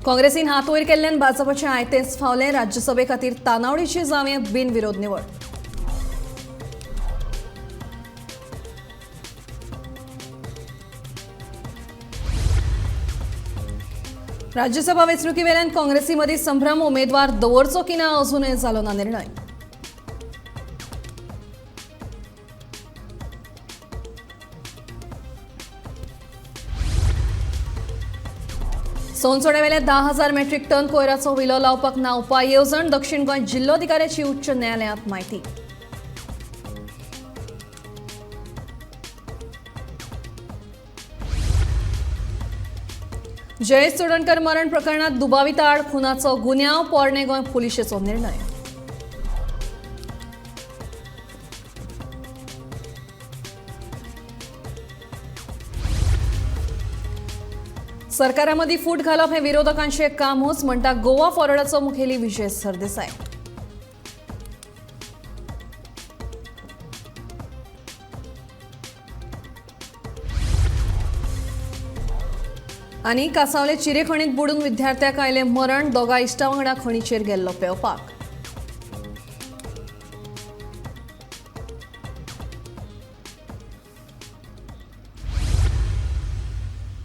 काँग्रेसीन हात वयर केल्ल्यान भाजपचे आयतेच फावले राज्यसभे खातीर तानावडीची जावे बिनविरोध निवड। राज्यसभा वेंचणुकी वेल्यान काँग्रेसी मदीं संभ्रम, उमेदवार दवरचो की ना अजूनय जालो ना निर्णय। सोनसोड्यावेल्या 10,000 मेट्रिक टन कोयराचो विलो लावपाक ना उपाय येवजण, दक्षिण गोंय जिल्लोधिकाऱ्याची उच्च न्यायालयांत म्हायती। जयेश चोडणकर मरण प्रकरणात दुबावित आड खुनाचो गुन्यांव, पोरणे गोंय पुलिशेचो निर्णय। सरकारा मदीं फूट घालप हें विरोधकांचें कामूच, म्हणटा गोवा फॉरवर्डाचो मुखेली विजय सरदेसाय। आनी कांसावले चिरे खणींत बुडून विद्यार्थ्याक आयलें मरण, दोगा इश्टां वांगडा खणीचेर गेल्लो पेंवपाक।